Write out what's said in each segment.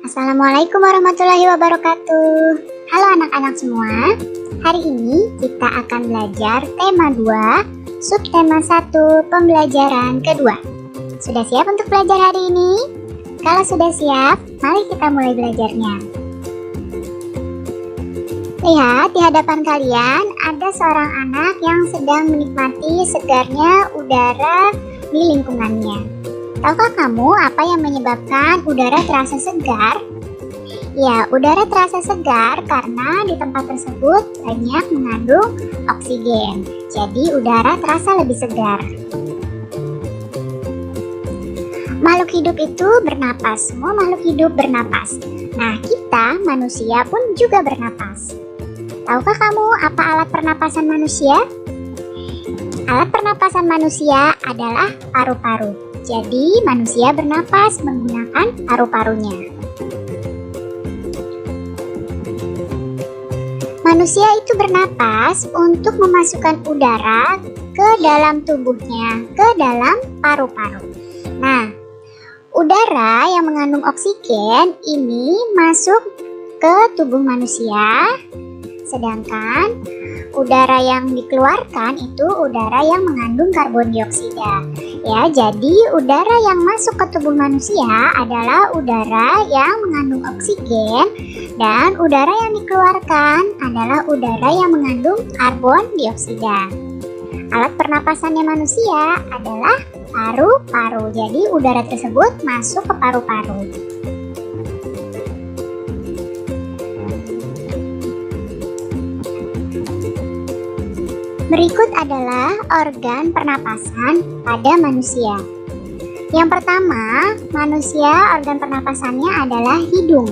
Assalamualaikum warahmatullahi wabarakatuh. Halo anak-anak semua. Hari ini kita akan belajar tema 2, subtema 1, pembelajaran kedua. Sudah siap untuk belajar hari ini? Kalau sudah siap, mari kita mulai belajarnya. Lihat di hadapan kalian ada seorang anak yang sedang menikmati segarnya udara di lingkungannya. Tahukah kamu apa yang menyebabkan udara terasa segar? Ya, udara terasa segar karena di tempat tersebut banyak mengandung oksigen. Jadi udara terasa lebih segar. Makhluk hidup itu bernapas. Semua makhluk hidup bernapas. Nah, kita manusia pun juga bernapas. Tahukah kamu apa alat pernapasan manusia? Alat pernapasan manusia adalah paru-paru. Jadi manusia bernapas menggunakan paru-parunya. Manusia itu bernapas untuk memasukkan udara ke dalam tubuhnya, ke dalam paru-paru. Nah, udara yang mengandung oksigen ini masuk ke tubuh manusia. Sedangkan udara yang dikeluarkan itu udara yang mengandung karbon dioksida. Ya, jadi udara yang masuk ke tubuh manusia adalah udara yang mengandung oksigen dan udara yang dikeluarkan adalah udara yang mengandung karbon dioksida. Alat pernapasannya manusia adalah paru-paru. Jadi udara tersebut masuk ke paru-paru. Berikut adalah organ pernapasan pada manusia. Yang pertama, manusia organ pernapasannya adalah hidung.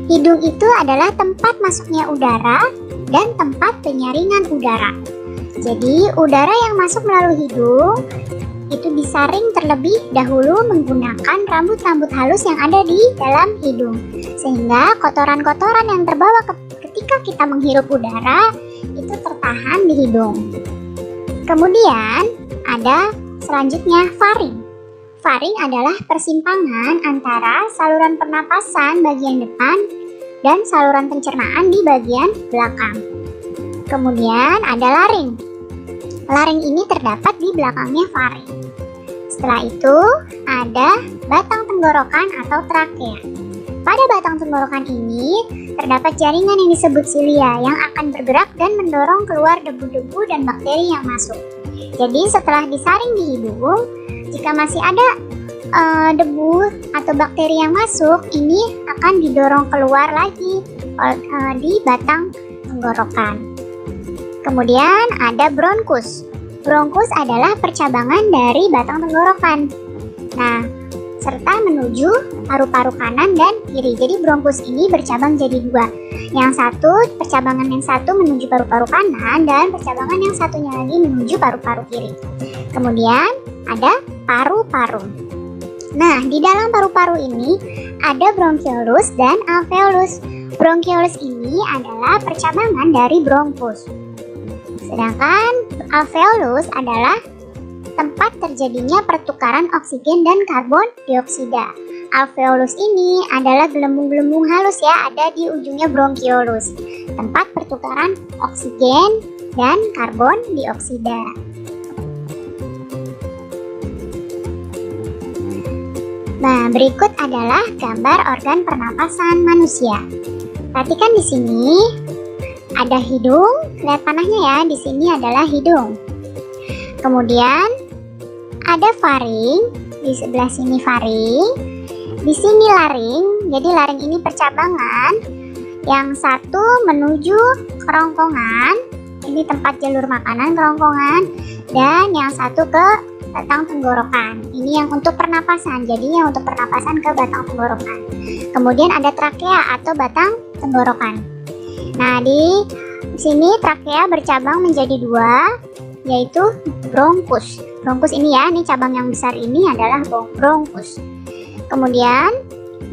Hidung itu adalah tempat masuknya udara dan tempat penyaringan udara. Jadi, udara yang masuk melalui hidung itu disaring terlebih dahulu menggunakan rambut-rambut halus yang ada di dalam hidung. Sehingga kotoran-kotoran yang terbawa ketika kita menghirup udara itu tertahan di hidung. Kemudian ada selanjutnya faring. Faring adalah persimpangan antara saluran pernapasan bagian depan dan saluran pencernaan di bagian belakang. Kemudian ada laring. Laring ini terdapat di belakangnya faring. Setelah itu ada batang tenggorokan atau trakea. Pada batang tenggorokan ini terdapat jaringan yang disebut silia yang akan bergerak dan mendorong keluar debu-debu dan bakteri yang masuk. Jadi setelah disaring di hidung, jika masih ada debu atau bakteri yang masuk, ini akan didorong keluar lagi di batang tenggorokan. Kemudian ada bronkus. Bronkus adalah percabangan dari batang tenggorokan. Nah, serta menuju paru-paru kanan dan kiri. Jadi bronkus ini bercabang jadi dua. Percabangan yang satu menuju paru-paru kanan dan percabangan yang satunya lagi menuju paru-paru kiri. Kemudian ada paru-paru. Nah, di dalam paru-paru ini ada bronkiolus dan alveolus. Bronkiolus ini adalah percabangan dari bronkus. Sedangkan alveolus adalah tempat terjadinya pertukaran oksigen dan karbon dioksida. Alveolus ini adalah gelembung-gelembung halus ya, ada di ujungnya bronkiolus, tempat pertukaran oksigen dan karbon dioksida. Nah, berikut adalah gambar organ pernapasan manusia. Perhatikan di sini ada hidung, lihat panahnya ya, di sini adalah hidung. Kemudian ada faring, di sebelah sini faring, di sini laring. Jadi laring ini percabangan. Yang satu menuju kerongkongan, ini tempat jalur makanan kerongkongan, dan yang satu ke batang tenggorokan. Ini yang untuk pernapasan. Jadi yang untuk pernapasan ke batang tenggorokan. Kemudian ada trakea atau batang tenggorokan. Nah, di sini trakea bercabang menjadi dua, yaitu bronkus. Bronkus ini ya, ini cabang yang besar ini adalah bronkus. Kemudian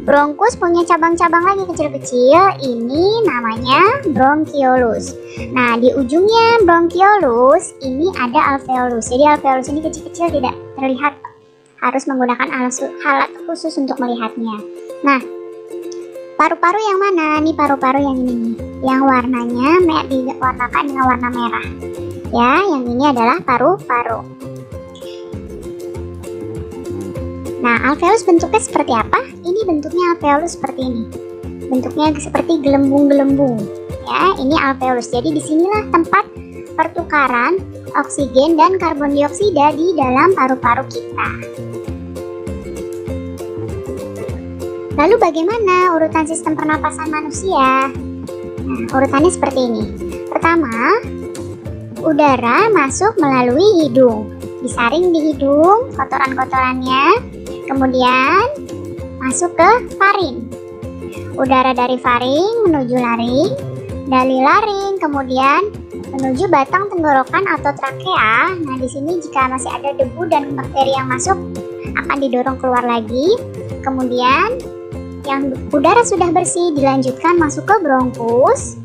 bronkus punya cabang-cabang lagi kecil-kecil, ini namanya bronkiolus. Nah, di ujungnya bronkiolus ini ada alveolus. Jadi alveolus ini kecil-kecil, tidak terlihat, harus menggunakan alat khusus untuk melihatnya. Nah, Paru-paru yang mana? Nih paru-paru yang ini nih, yang warnanya diwarnakan dengan warna merah. Ya, yang ini adalah paru-paru. Nah, alveolus bentuknya seperti apa? Ini bentuknya alveolus seperti ini. Bentuknya seperti gelembung-gelembung. Ya, ini alveolus. Jadi disinilah tempat pertukaran oksigen dan karbon dioksida di dalam paru-paru kita. Lalu bagaimana urutan sistem pernapasan manusia? Nah, urutannya seperti ini. Pertama, udara masuk melalui hidung. Disaring di hidung kotoran-kotorannya, kemudian masuk ke faring. Udara dari faring menuju laring, dari laring kemudian menuju batang tenggorokan atau trakea. Nah, di sini jika masih ada debu dan bakteri yang masuk akan didorong keluar lagi. Kemudian yang udara sudah bersih dilanjutkan masuk ke bronkus.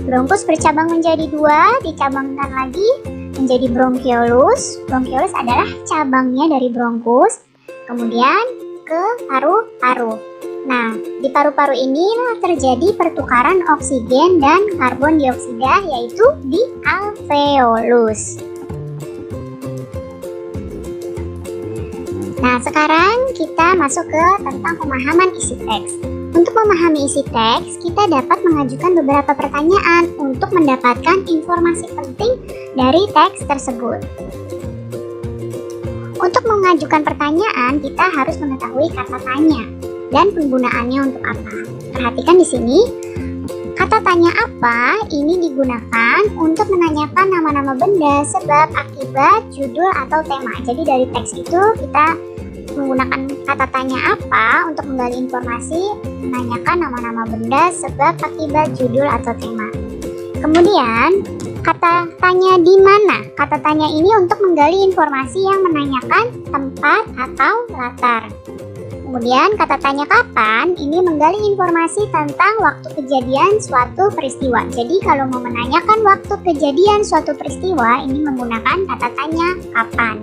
Bronkus bercabang menjadi 2, dicabangkan lagi menjadi bronkiolus. Bronkiolus adalah cabangnya dari bronkus. Kemudian ke paru-paru. Nah, di paru-paru inilah terjadi pertukaran oksigen dan karbon dioksida, yaitu di alveolus. Nah, sekarang kita masuk ke tentang pemahaman isi teks. Untuk memahami isi teks, kita dapat mengajukan beberapa pertanyaan untuk mendapatkan informasi penting dari teks tersebut. Untuk mengajukan pertanyaan, kita harus mengetahui kata tanya dan penggunaannya untuk apa. Perhatikan di sini, kata tanya apa ini digunakan untuk menanyakan nama-nama benda, sebab, akibat, judul, atau tema. Jadi dari teks itu kita menggunakan kata tanya apa untuk menggali informasi, menanyakan nama-nama benda, sebab, akibat, judul, atau tema. Kemudian kata tanya di mana. Kata tanya ini untuk menggali informasi yang menanyakan tempat atau latar. Kemudian kata tanya kapan ini menggali informasi tentang waktu kejadian suatu peristiwa. Jadi kalau mau menanyakan waktu kejadian suatu peristiwa ini menggunakan kata tanya kapan.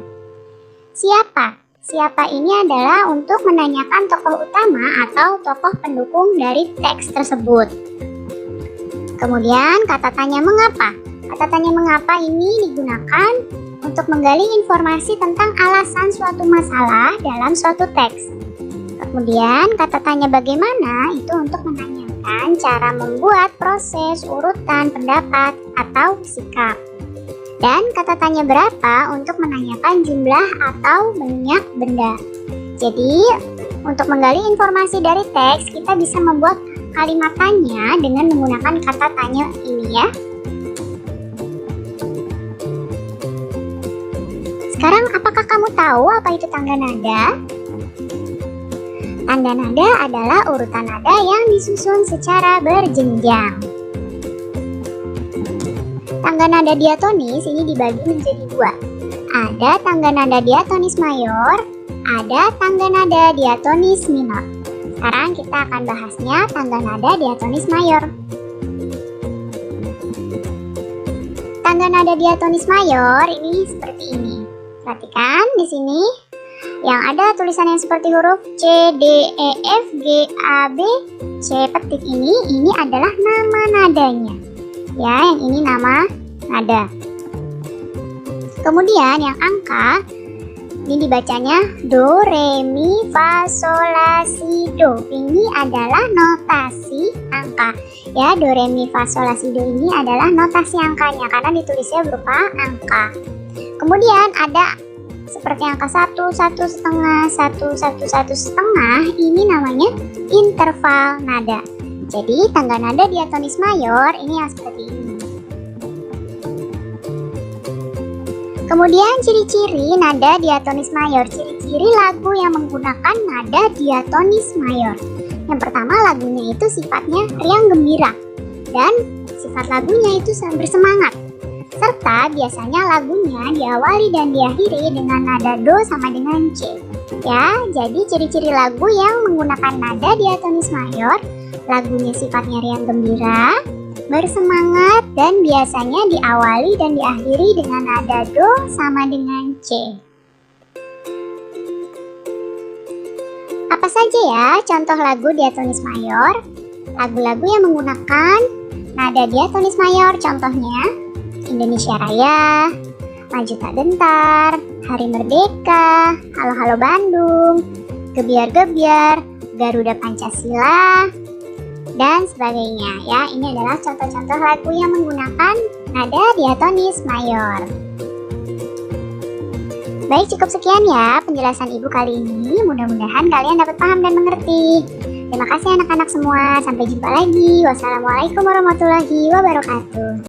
Siapa? Siapa ini adalah untuk menanyakan tokoh utama atau tokoh pendukung dari teks tersebut. Kemudian kata tanya mengapa. Kata tanya mengapa ini digunakan untuk menggali informasi tentang alasan suatu masalah dalam suatu teks. Kemudian kata tanya bagaimana itu untuk menanyakan cara membuat proses, urutan, pendapat, atau sikap. Dan kata tanya berapa untuk menanyakan jumlah atau banyak benda. Jadi untuk menggali informasi dari teks kita bisa membuat kalimat tanya dengan menggunakan kata tanya ini ya. Sekarang apakah kamu tahu apa itu tangga nada? Tangga nada adalah urutan nada yang disusun secara berjenjang. Tangga nada diatonis ini dibagi menjadi 2. Ada tangga nada diatonis mayor, ada tangga nada diatonis minor. Sekarang kita akan bahasnya tangga nada diatonis mayor. Tangga nada diatonis mayor ini seperti ini. Perhatikan di sini yang ada tulisan yang seperti huruf C, D, E, F, G, A, B, C petik ini adalah nama nadanya. Ya, yang ini nama nada. Kemudian yang angka ini dibacanya do, re, mi, fa, sol, la, si, do. Ini adalah notasi angka. Ya, do, re, mi, fa, sol, la, si, do ini adalah notasi angkanya karena ditulisnya berupa angka. Kemudian ada seperti angka 1, 1 setengah, 1, 1, 1 setengah. Ini namanya interval nada. Jadi tangga nada diatonis mayor ini yang seperti ini. Kemudian ciri-ciri nada diatonis mayor. Ciri-ciri lagu yang menggunakan nada diatonis mayor. Yang pertama, lagunya itu sifatnya riang gembira dan sifat lagunya itu bersemangat. Serta biasanya lagunya diawali dan diakhiri dengan nada do sama dengan C. Ya, jadi ciri-ciri lagu yang menggunakan nada diatonis mayor, lagunya sifatnya riang gembira, bersemangat, dan biasanya diawali dan diakhiri dengan nada do sama dengan C. Apa saja ya contoh lagu diatonis mayor? lagu-lagu yang menggunakan nada diatonis mayor, contohnya Indonesia Raya, Maju Tak Gentar, Hari Merdeka, Halo Halo Bandung, Gebiar Gebiar, Garuda Pancasila, dan sebagainya ya. Ini adalah contoh-contoh lagu yang menggunakan nada diatonis mayor. Baik, cukup sekian ya penjelasan Ibu kali ini. Mudah-mudahan kalian dapat paham dan mengerti. Terima kasih anak-anak semua. Sampai jumpa lagi. Wassalamualaikum warahmatullahi wabarakatuh.